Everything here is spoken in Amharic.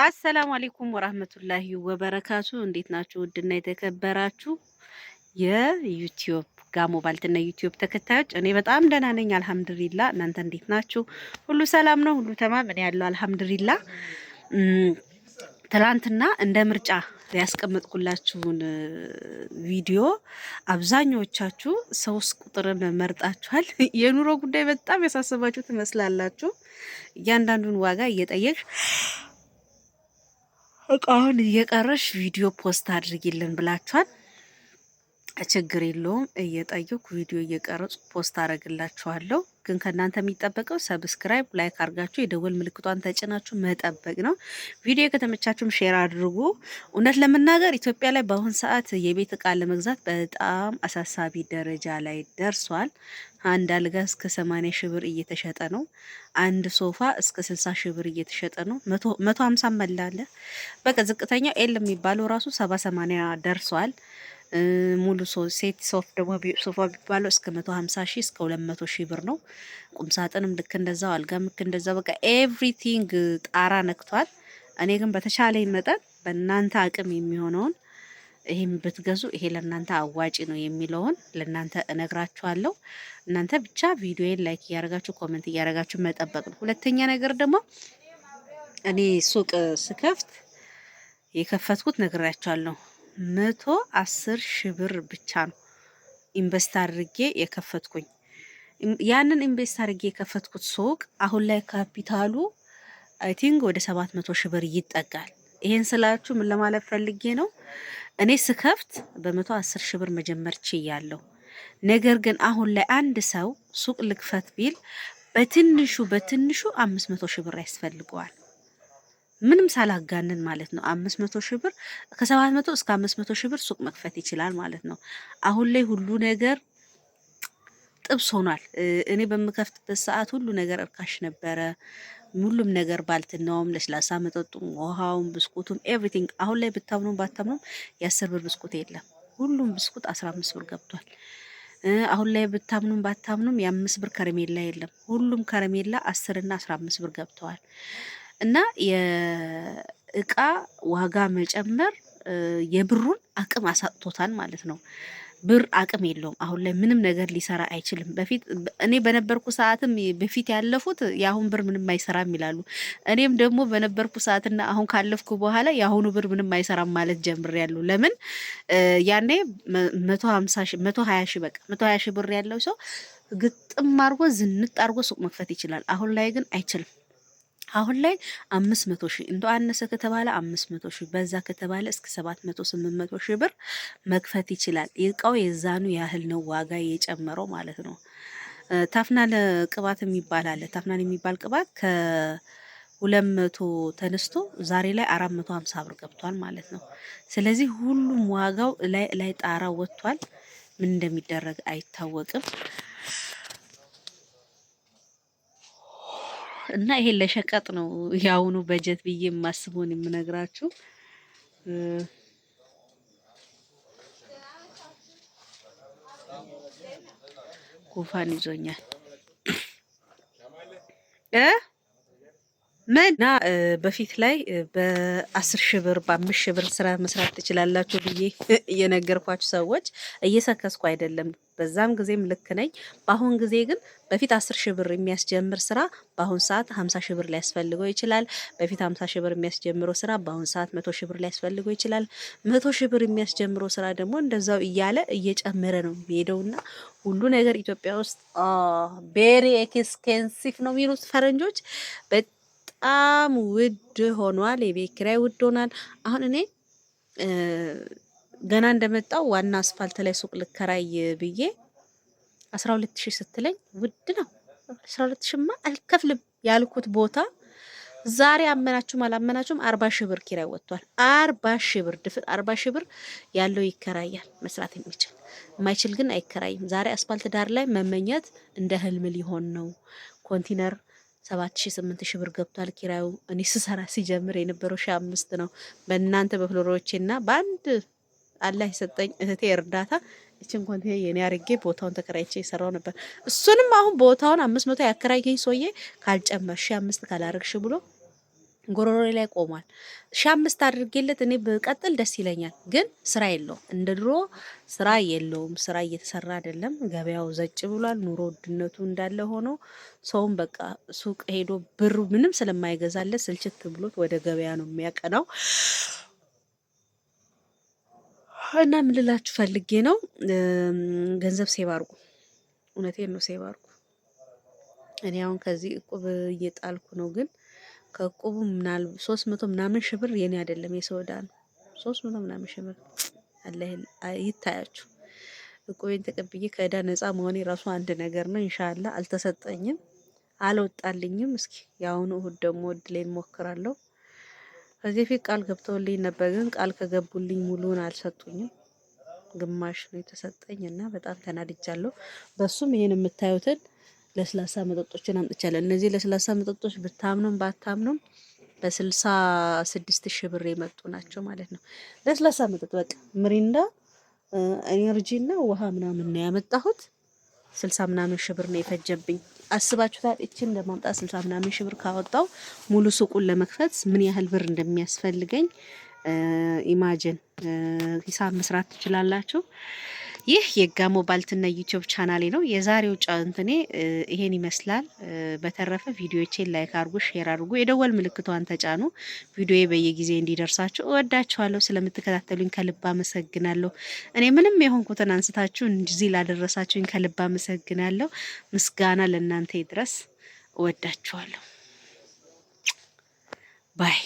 አሰላሙ አለይኩም ወራህመቱላሂ ወበረካቱ። እንዴት ናችሁ? ውድና የተከበራችሁ የዩቲዩብ ጋሞ ባልትና ዩቲዩብ ተከታዮች፣ እኔ በጣም ደህና ነኝ አልሐምዱሊላ። እናንተ እንዴት ናችሁ? ሁሉ ሰላም ነው? ሁሉ ተማም? እኔ ያለው አልሐምዱሊላ። ትላንትና እንደ ምርጫ ያስቀመጥኩላችሁን ቪዲዮ አብዛኞቻችሁ 3 ቁጥርን መርጣችኋል። የኑሮ ጉዳይ በጣም ያሳሰባችሁ ትመስላላችሁ። እያንዳንዱን ዋጋ እየጠየቅሽ እቃውን እየቀረሽ ቪዲዮ ፖስት አድርጊልን ብላችኋል። ችግር የለውም፣ እየጠየኩ ቪዲዮ እየቀረጹ ፖስት አደርግላችኋለሁ። ግን ከእናንተ የሚጠበቀው ሰብስክራይብ፣ ላይክ አድርጋችሁ የደወል ምልክቷን ተጭናችሁ መጠበቅ ነው። ቪዲዮ ከተመቻችሁም ሼር አድርጉ። እውነት ለመናገር ኢትዮጵያ ላይ በአሁን ሰዓት የቤት እቃ ለመግዛት በጣም አሳሳቢ ደረጃ ላይ ደርሷል። አንድ አልጋ እስከ 80 ሺህ ብር እየተሸጠ ነው። አንድ ሶፋ እስከ 60 ሺህ ብር እየተሸጠ ነው። 150 መላለ። በቃ ዝቅተኛው ኤል የሚባለው ራሱ 70 80 ደርሷል። ሙሉ ሴት ሶፋ ቢባለው እስከ 150 ሺህ እስከ 200 ሺህ ብር ነው። ቁም ሳጥንም ልክ እንደዛው፣ አልጋም ልክ እንደዛው፣ በቃ ኤቭሪቲንግ ጣራ ነክቷል። እኔ ግን በተቻለኝ መጠን በእናንተ አቅም የሚሆነውን ይሄን ብትገዙ ይሄ ለእናንተ አዋጪ ነው የሚለውን ለእናንተ እነግራችኋለሁ። እናንተ ብቻ ቪዲዮዬን ላይክ እያደረጋችሁ ኮሜንት እያደረጋችሁ መጠበቅ ነው። ሁለተኛ ነገር ደግሞ እኔ ሱቅ ስከፍት የከፈትኩት ነግራችኋለሁ። 110 ሺህ ብር ብቻ ነው ኢንቨስት አድርጌ የከፈትኩኝ። ያንን ኢንቨስት አድርጌ የከፈትኩት ሱቅ አሁን ላይ ካፒታሉ አይ ቲንክ ወደ 700 ሺህ ብር ይጠጋል። ይሄን ስላችሁ ምን ለማለት ፈልጌ ነው? እኔ ስከፍት በ110 ሺህ ብር መጀመር ችያለሁ። ነገር ግን አሁን ላይ አንድ ሰው ሱቅ ልክፈት ቢል በትንሹ 500 ሺህ ብር ያስፈልገዋል። ምንም ሳላጋንን ማለት ነው። 500 ሺህ ብር ከ700 እስከ 500 ሺህ ብር ሱቅ መክፈት ይችላል ማለት ነው። አሁን ላይ ሁሉ ነገር ጥብስ ሆኗል። እኔ በምከፍትበት ሰዓት ሁሉ ነገር እርካሽ ነበረ። ሁሉም ነገር ባልትናውም፣ ለስላሳ መጠጡም፣ ውሃውም፣ ብስኩቱም ኤቭሪቲንግ። አሁን ላይ ብታምኑም ባታምኑም የ10 ብር ብስኩት የለም። ሁሉም ብስኩት 15 ብር ገብቷል። አሁን ላይ ብታምኑም ባታምኑም የ5 ብር ከረሜላ የለም። ሁሉም ከረሜላ 10 እና 15 ብር ገብተዋል። እና የእቃ ዋጋ መጨመር የብሩን አቅም አሳጥቶታል ማለት ነው። ብር አቅም የለውም። አሁን ላይ ምንም ነገር ሊሰራ አይችልም። በፊት እኔ በነበርኩ ሰዓትም በፊት ያለፉት የአሁን ብር ምንም አይሰራም ይላሉ። እኔም ደግሞ በነበርኩ ሰዓትና አሁን ካለፍኩ በኋላ የአሁኑ ብር ምንም አይሰራም ማለት ጀምሬያለሁ። ለምን ያኔ 120 ሺህ በቃ 120 ሺህ ብር ያለው ሰው ግጥም አድርጎ ዝንጥ አድርጎ ሱቅ መክፈት ይችላል። አሁን ላይ ግን አይችልም። አሁን ላይ 500 ሺህ እንደው አነሰ ከተባለ 500 ሺህ በዛ ከተባለ እስከ 700 800 ሺህ ብር መክፈት ይችላል። እቃው የዛኑ ያህል ነው ዋጋ የጨመረው ማለት ነው። ታፍናል ቅባት የሚባል አለ። ታፍናል የሚባል ቅባት ከ200 ተነስቶ ዛሬ ላይ 450 ብር ገብቷል ማለት ነው። ስለዚህ ሁሉም ዋጋው ላይ ጣራ ወጥቷል። ምን እንደሚደረግ አይታወቅም። እና ይሄ ለሸቀጥ ነው ያውኑ በጀት ብዬ የማስበውን የምነግራችሁ። ጉንፋን ይዞኛል እና በፊት ላይ በ10 ሺህ ብር በ5 ሺህ ብር ስራ መስራት ትችላላችሁ ብዬ የነገርኳችሁ ሰዎች እየሰከስኩ አይደለም። በዛም ጊዜም ልክ ነኝ። በአሁን ጊዜ ግን በፊት 10 ሺህ ብር የሚያስጀምር ስራ በአሁን ሰዓት 50 ሺህ ብር ሊያስፈልገው ይችላል። በፊት 50 ሺህ ብር የሚያስጀምረው ስራ በአሁን ሰዓት 100 ሺህ ብር ሊያስፈልገው ይችላል። 100 ሺህ ብር የሚያስጀምረው ስራ ደግሞ እንደዛው እያለ እየጨመረ ነው የሚሄደውና ሁሉ ነገር ኢትዮጵያ ውስጥ ቬሪ ኤክስፔንሲቭ ነው የሚሉት ፈረንጆች። በጣም ውድ ሆኗል። የቤት ኪራይ ውድ ሆኗል። አሁን እኔ ገና እንደመጣው ዋና አስፋልት ላይ ሱቅ ልከራይ ብዬ 12 ሺህ ስትለኝ ውድ ነው። 12 ሺህማ አልከፍልም ያልኩት ቦታ ዛሬ አመናችሁም አላመናችሁም 40 ሺህ ብር ኪራይ ወጥቷል። 40 ሺህ ብር ድፍን 40 ሺህ ብር ያለው ይከራያል። መስራት የሚችል የማይችል ግን አይከራይም። ዛሬ አስፋልት ዳር ላይ መመኘት እንደ ህልም ሊሆን ነው። ኮንቲነር 7 ሺህ 8 ሺህ ብር ገብቷል ኪራዩ። እኔ ስሰራ ሲጀምር የነበረው 5 ነው። በእናንተ በፍሎሮቼና በአንድ አላህ የሰጠኝ እህቴ እርዳታ እቺን ኮንቲነር የኔ አርጌ ቦታውን ተከራይቼ የሰራው ነበር። እሱንም አሁን ቦታውን 500 ያከራየኝ ሰውዬ ካልጨመርሽ 5 ካላረግሽ ብሎ ጎሮሮ ላይ ቆሟል። 1500 አድርጌለት እኔ ብቀጥል ደስ ይለኛል፣ ግን ስራ የለውም። እንደ ድሮ ስራ የለውም። ስራ እየተሰራ አይደለም። ገበያው ዘጭ ብሏል። ኑሮ ውድነቱ እንዳለ ሆኖ ሰውም በቃ ሱቅ ሄዶ ብሩ ምንም ስለማይገዛለት ስልችት ብሎት ወደ ገበያ ነው የሚያቀናው። እና ምን ልላችሁ ፈልጌ ነው፣ ገንዘብ ሴቭ አድርጉ። እውነቴን ነው፣ ሴቭ አድርጉ። እኔ አሁን ከዚህ እቁብ እየጣልኩ ነው፣ ግን ከእቁቡ ምናል 300 ምናምን ሺህ ብር የኔ አይደለም የሰው ዕዳ ነው። 300 ምናምን ሺህ ብር አለ ይታያችሁ። እቁቤን ተቀብዬ ከዕዳ ነፃ መሆኔ ራሱ አንድ ነገር ነው። ኢንሻአላህ አልተሰጠኝም፣ አልወጣልኝም። እስኪ የአሁኑ እሁድ ደግሞ እድሌን ሞክራለሁ። ከዚህ በፊት ቃል ገብተውልኝ ነበር፣ ግን ቃል ከገቡልኝ ሙሉን አልሰጡኝም። ግማሽ ነው የተሰጠኝ እና በጣም ተናድጃለሁ። በሱም ይሄን የምታዩትን ለስላሳ መጠጦችን አምጥቻለሁ። እነዚህ ለስላሳ መጠጦች ብታምኑም ባታምኑም በ66 ሺህ ብር የመጡ ናቸው ማለት ነው። ለስላሳ መጠጥ በቃ ምሪንዳ፣ ኤነርጂ እና ውሃ ምናምን ነው ያመጣሁት። 60 ምናምን ሺህ ብር ነው የፈጀብኝ። አስባችሁታል? እቺን ለማምጣት 60 ምናምን ሺህ ብር ካወጣው ሙሉ ሱቁን ለመክፈት ምን ያህል ብር እንደሚያስፈልገኝ ኢማጅን ሂሳብ መስራት ትችላላችሁ። ይህ የጋሞ ባልትና ዩቲዩብ ቻናሌ ነው። የዛሬው ጫንትኔ ይሄን ይመስላል። በተረፈ ቪዲዮቼን ላይክ አድርጉ፣ ሼር አድርጉ፣ የደወል ምልክቷን ተጫኑ። ቪዲዮዬ በየጊዜ እንዲደርሳችሁ። እወዳችኋለሁ። ስለምትከታተሉኝ ከልብ አመሰግናለሁ። እኔ ምንም የሆንኩትን አንስታችሁ እንደዚህ ላደረሳችሁኝ ከልብ አመሰግናለሁ። ምስጋና ለእናንተ ይድረስ። እወዳችኋለሁ። ባይ